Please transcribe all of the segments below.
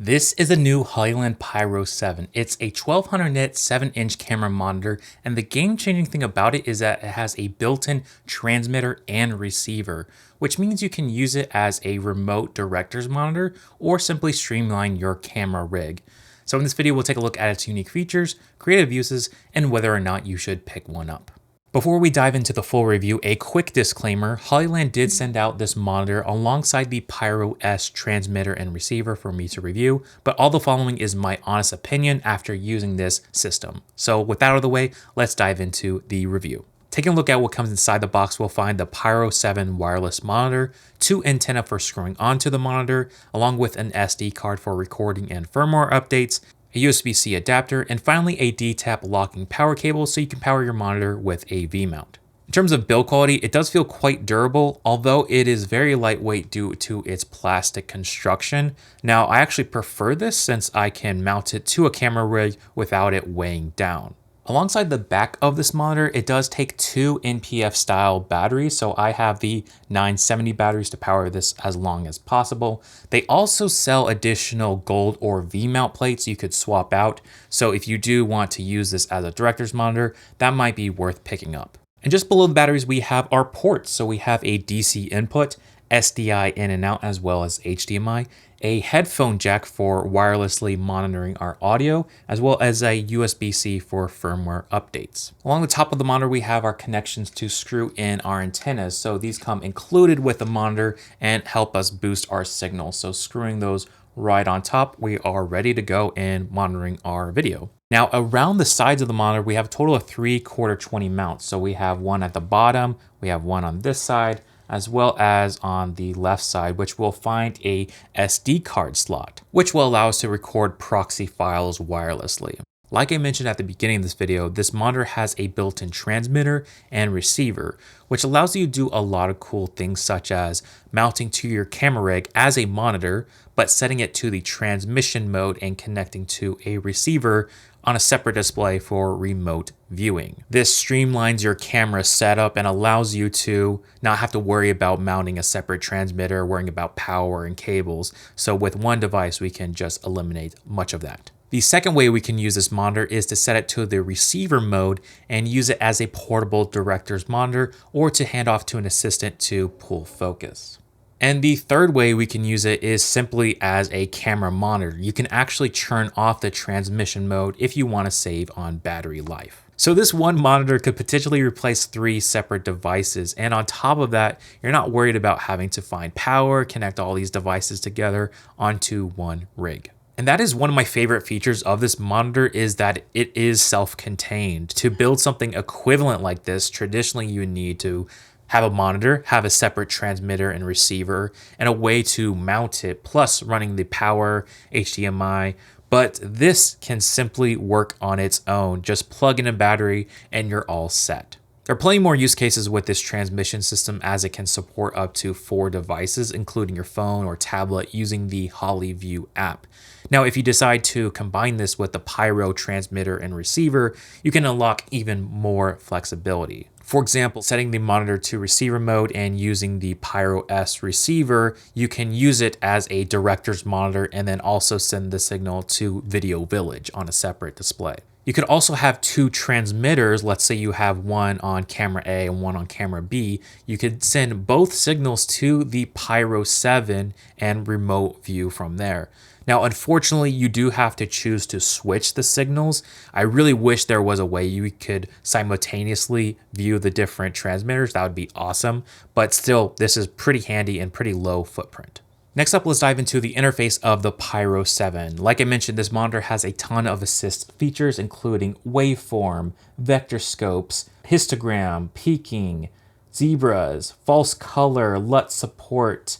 This is a new Hollyland Pyro 7. It's a 1200 nit 7-inch camera monitor, and the game-changing thing about it is that it has a built-in transmitter and receiver, which means you can use it as a remote director's monitor or simply streamline your camera rig. So in this video, we'll take a look at its unique features, creative uses, and whether or not you should pick one up. Before we dive into the full review, a quick disclaimer: Hollyland did send out this monitor alongside the Pyro S transmitter and receiver for me to review, but all the following is my honest opinion after using this system. So with that out of the way, let's dive into the review. Taking a look at what comes inside the box, we'll find the Pyro 7 wireless monitor, 2 antenna for screwing onto the monitor, along with an SD card for recording and firmware updates, a USB-C adapter, and finally a D-tap locking power cable so you can power your monitor with a V-mount. In terms of build quality, it does feel quite durable, although it is very lightweight due to its plastic construction. Now, I actually prefer this since I can mount it to a camera rig without it weighing down. Alongside the back of this monitor, it does take 2 NPF style batteries, so I have the 970 batteries to power this as long as possible. They also sell additional gold or V-mount plates you could swap out, so if you do want to use this as a director's monitor, that might be worth picking up. And just below the batteries, we have our ports. So we have a DC input, SDI in and out, as well as HDMI, a headphone jack for wirelessly monitoring our audio, as well as a USB-C for firmware updates. Along the top of the monitor, we have our connections to screw in our antennas. So these come included with the monitor and help us boost our signal. So screwing those right on top, we are ready to go in monitoring our video. Now, around the sides of the monitor, we have a total of 3/4 20 mounts. So we have one at the bottom, we have one on this side, as well as on the left side, which will find a SD card slot, which will allow us to record proxy files wirelessly. Like I mentioned at the beginning of this video, this monitor has a built-in transmitter and receiver, which allows you to do a lot of cool things such as mounting to your camera rig as a monitor, but setting it to the transmission mode and connecting to a receiver on a separate display for remote viewing. This streamlines your camera setup and allows you to not have to worry about mounting a separate transmitter, worrying about power and cables. So with one device, we can just eliminate much of that. The second way we can use this monitor is to set it to the receiver mode and use it as a portable director's monitor or to hand off to an assistant to pull focus. And the third way we can use it is simply as a camera monitor. You can actually turn off the transmission mode if you want to save on battery life. So this one monitor could potentially replace 3 separate devices. And on top of that, you're not worried about having to find power, connect all these devices together onto one rig. And that is one of my favorite features of this monitor, is that it is self-contained. To build something equivalent like this, traditionally you would need to have a monitor, have a separate transmitter and receiver, and a way to mount it, plus running the power, HDMI. But this can simply work on its own. Just plug in a battery and you're all set. There are plenty more use cases with this transmission system, as it can support up to 4 devices, including your phone or tablet, using the HollyView app. Now, if you decide to combine this with the Pyro transmitter and receiver, you can unlock even more flexibility. For example, setting the monitor to receiver mode and using the Pyro S receiver, you can use it as a director's monitor and then also send the signal to Video Village on a separate display. You could also have 2 transmitters. Let's say you have one on camera A and one on camera B. You could send both signals to the Pyro 7 and remote view from there. Now, unfortunately, you do have to choose to switch the signals. I really wish there was a way you could simultaneously view the different transmitters. That would be awesome. But still, this is pretty handy and pretty low footprint. Next up, let's dive into the interface of the Pyro 7. Like I mentioned, this monitor has a ton of assist features, including waveform, vector scopes, histogram, peaking, zebras, false color, LUT support,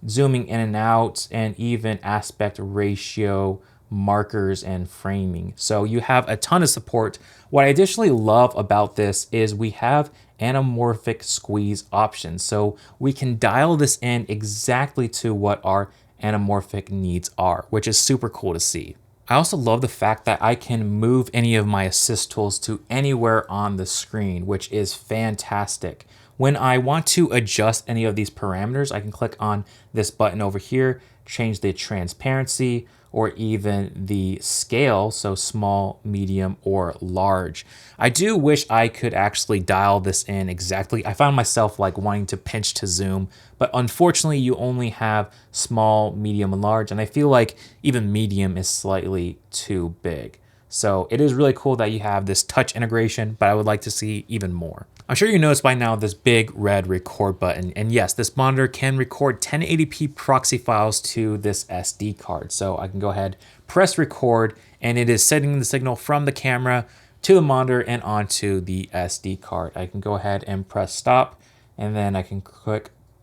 zooming in and out, and even aspect ratio markers and framing. So you have a ton of support. What I additionally love about this is we have anamorphic squeeze options. So we can dial this in exactly to what our anamorphic needs are, which is super cool to see. I also love the fact that I can move any of my assist tools to anywhere on the screen, which is fantastic. When I want to adjust any of these parameters, I can click on this button over here, change the transparency, or even the scale, so small, medium, or large. I do wish I could actually dial this in exactly. I found myself like wanting to pinch to zoom, but unfortunately you only have small, medium, and large, and I feel like even medium is slightly too big. So it is really cool that you have this touch integration, but I would like to see even more. I'm sure you noticed by now this big red record button. And yes, this monitor can record 1080p proxy files to this SD card. So I can go ahead, press record, and it is sending the signal from the camera to the monitor and onto the SD card. I can go ahead and press stop, and then I can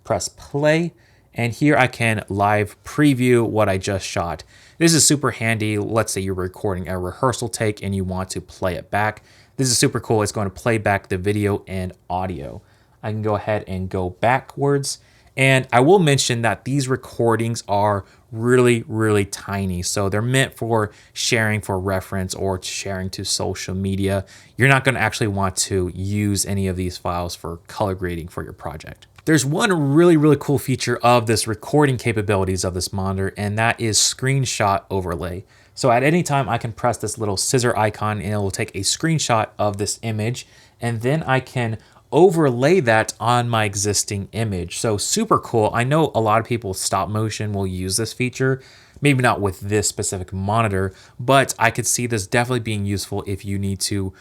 press play. And here I can live preview what I just shot. This is super handy. Let's say you're recording a rehearsal take and you want to play it back. This is super cool. It's going to play back the video and audio. I can go ahead and go backwards. And I will mention that these recordings are really, really tiny. So they're meant for sharing for reference or sharing to social media. You're not going to actually want to use any of these files for color grading for your project. There's one really, really cool feature of this recording capabilities of this monitor, and that is screenshot overlay. So at any time I can press this little scissor icon and it will take a screenshot of this image, and then I can overlay that on my existing image. So super cool. I know a lot of people stop motion will use this feature, maybe not with this specific monitor, but I could see this definitely being useful if you need to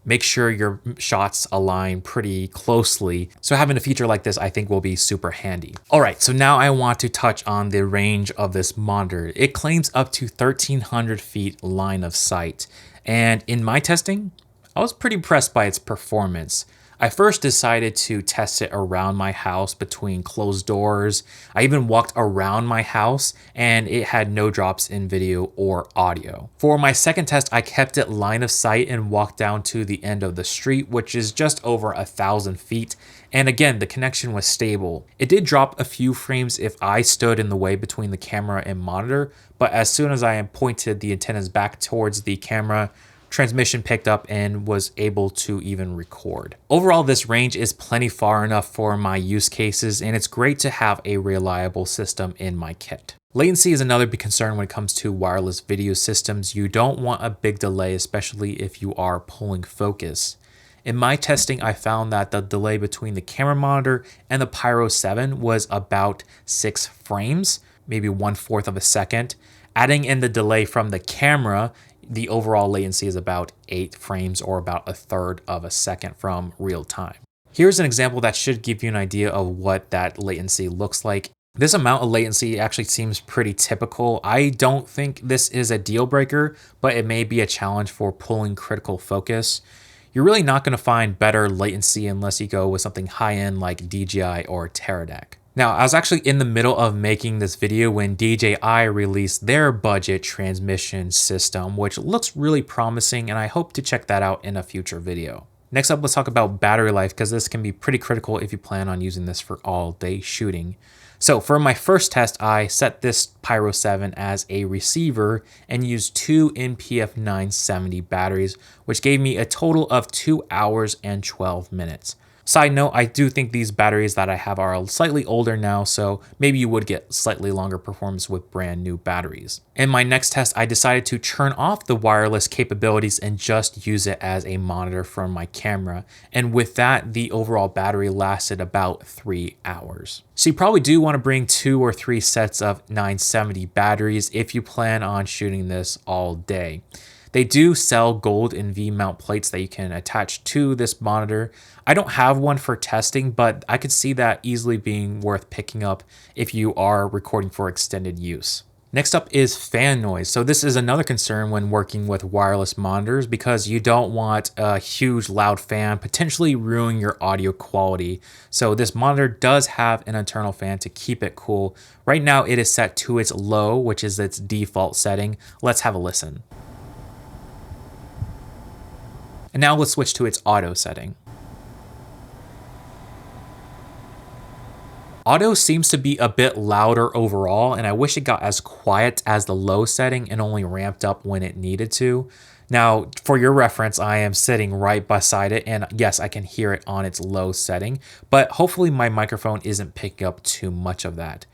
make sure your shots align pretty closely. So having a feature like this, I think, will be super handy. All right, so now I want to touch on the range of this monitor. It claims up to 1,300 feet line of sight. And in my testing, I was pretty impressed by its performance. I first decided to test it around my house between closed doors. I even walked around my house and it had no drops in video or audio. For my second test, I kept it line of sight and walked down to the end of the street, which is just over 1,000 feet. And again, the connection was stable. It did drop a few frames if I stood in the way between the camera and monitor, but as soon as I pointed the antennas back towards the camera, transmission picked up and was able to even record. Overall, this range is plenty far enough for my use cases, and it's great to have a reliable system in my kit. Latency is another big concern when it comes to wireless video systems. You don't want a big delay, especially if you are pulling focus. In my testing, I found that the delay between the camera monitor and the Pyro 7 was about 6 frames, maybe 1/4 of a second. Adding in the delay from the camera, the overall latency is about 8 frames or about 1/3 of a second from real time. Here's an example that should give you an idea of what that latency looks like. This amount of latency actually seems pretty typical. I don't think this is a deal breaker, but it may be a challenge for pulling critical focus. You're really not going to find better latency unless you go with something high-end like DJI or Teradek. Now, I was actually in the middle of making this video when DJI released their budget transmission system, which looks really promising, and I hope to check that out in a future video. Next up, let's talk about battery life, because this can be pretty critical if you plan on using this for all-day shooting. So for my first test, I set this Pyro 7 as a receiver and used 2 NPF 970 batteries, which gave me a total of 2 hours and 12 minutes. Side note, I do think these batteries that I have are slightly older now, so maybe you would get slightly longer performance with brand new batteries. In my next test, I decided to turn off the wireless capabilities and just use it as a monitor from my camera. And with that, the overall battery lasted about 3 hours. So you probably do want to bring 2 or 3 sets of 970 batteries if you plan on shooting this all day. They do sell gold and V-mount plates that you can attach to this monitor. I don't have one for testing, but I could see that easily being worth picking up if you are recording for extended use. Next up is fan noise. So this is another concern when working with wireless monitors because you don't want a huge loud fan potentially ruining your audio quality. So this monitor does have an internal fan to keep it cool. Right now it is set to its low, which is its default setting. Let's have a listen. And now let's switch to its auto setting. Auto seems to be a bit louder overall, and I wish it got as quiet as the low setting and only ramped up when it needed to. Now, for your reference, I am sitting right beside it, and yes, I can hear it on its low setting, but hopefully my microphone isn't picking up too much of that.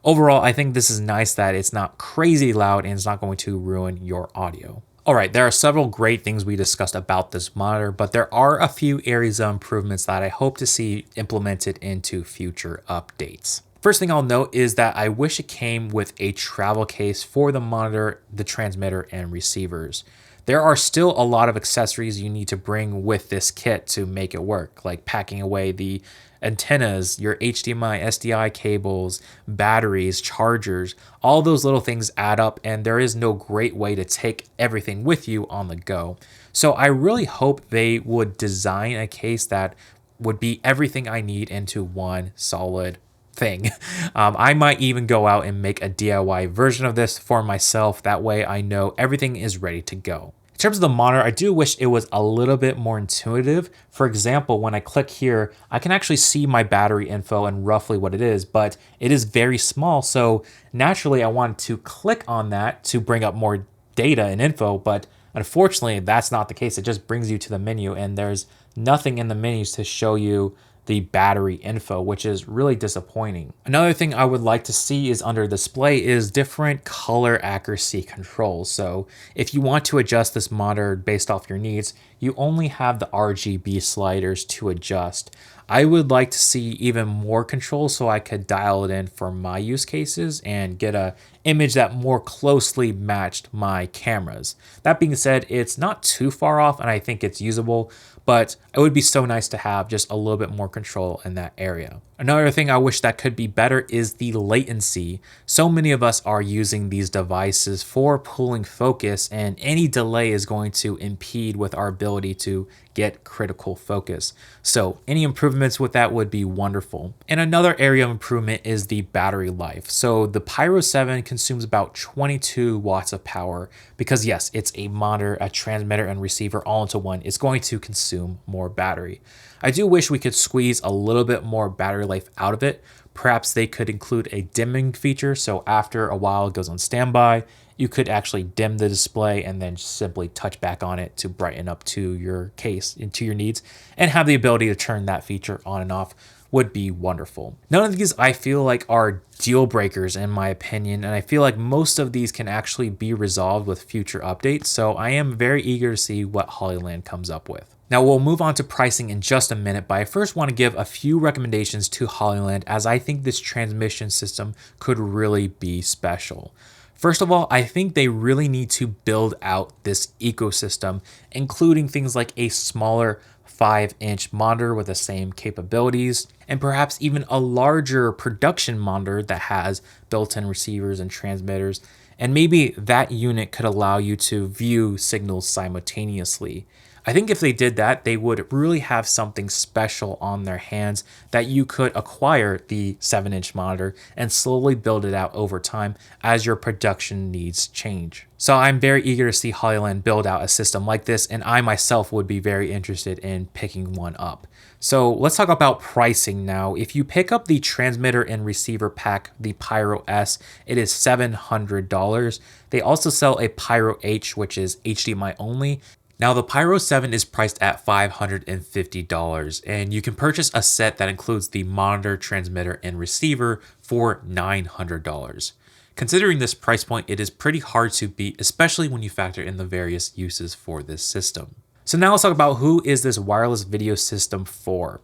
Overall, I think this is nice that it's not crazy loud and it's not going to ruin your audio. All right, there are several great things we discussed about this monitor, but there are a few areas of improvements that I hope to see implemented into future updates. First thing I'll note is that I wish it came with a travel case for the monitor, the transmitter, and receivers. There are still a lot of accessories you need to bring with this kit to make it work, like packing away the antennas, your HDMI, SDI cables, batteries, chargers. All those little things add up, and there is no great way to take everything with you on the go. So I really hope they would design a case that would be everything I need into one solid thing. I might even go out and make a DIY version of this for myself. That way I know everything is ready to go. In terms of the monitor, I do wish it was a little bit more intuitive. For example, when I click here, I can actually see my battery info and roughly what it is, but it is very small. So naturally I want to click on that to bring up more data and info, but unfortunately that's not the case. It just brings you to the menu and there's nothing in the menus to show you the battery info, which is really disappointing. Another thing I would like to see is under display is different color accuracy controls. So if you want to adjust this monitor based off your needs, you only have the RGB sliders to adjust. I would like to see even more controls so I could dial it in for my use cases and get a image that more closely matched my cameras. That being said, it's not too far off and I think it's usable, but it would be so nice to have just a little bit more control in that area. Another thing I wish that could be better is the latency. So many of us are using these devices for pulling focus, and any delay is going to impede with our ability to get critical focus. So any improvements with that would be wonderful. And another area of improvement is the battery life. So the Pyro 7 consumes about 22 watts of power because yes, it's a monitor, a transmitter, and receiver all into one. It's going to consume more battery. I do wish we could squeeze a little bit more battery life out of it. Perhaps they could include a dimming feature, so after a while it goes on standby, you could actually dim the display and then simply touch back on it to brighten up to your case and to your needs, and have the ability to turn that feature on and off would be wonderful. None of these I feel like are deal breakers in my opinion, and I feel like most of these can actually be resolved with future updates, so I am very eager to see what Hollyland comes up with. Now we'll move on to pricing in just a minute, but I first want to give a few recommendations to Hollyland as I think this transmission system could really be special. First of all, I think they really need to build out this ecosystem, including things like a smaller 5-inch monitor with the same capabilities, and perhaps even a larger production monitor that has built-in receivers and transmitters, and maybe that unit could allow you to view signals simultaneously. I think if they did that, they would really have something special on their hands that you could acquire the 7-inch monitor and slowly build it out over time as your production needs change. So I'm very eager to see Hollyland build out a system like this, and I myself would be very interested in picking one up. So let's talk about pricing now. If you pick up the transmitter and receiver pack, the Pyro S, it is $700. They also sell a Pyro H, which is HDMI only. Now the Pyro 7 is priced at $550, and you can purchase a set that includes the monitor, transmitter, and receiver for $900. Considering this price point, it is pretty hard to beat, especially when you factor in the various uses for this system. So now let's talk about who is this wireless video system for.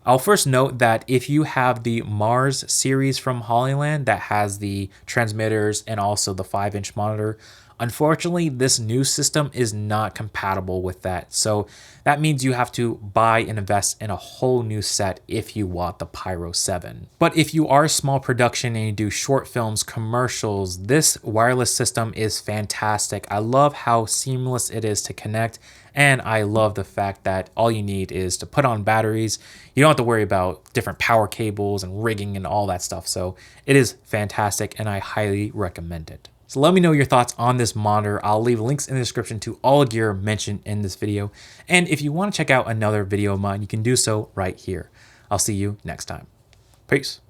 I'll first note that if you have the Mars series from Hollyland that has the transmitters and also the 5-inch monitor, unfortunately, this new system is not compatible with that. So that means you have to buy and invest in a whole new set if you want the Pyro 7. But if you are a small production and you do short films, commercials, this wireless system is fantastic. I love how seamless it is to connect, and I love the fact that all you need is to put on batteries. You don't have to worry about different power cables and rigging and all that stuff. So it is fantastic, and I highly recommend it. So let me know your thoughts on this monitor. I'll leave links in the description to all the gear mentioned in this video. And if you want to check out another video of mine, you can do so right here. I'll see you next time. Peace.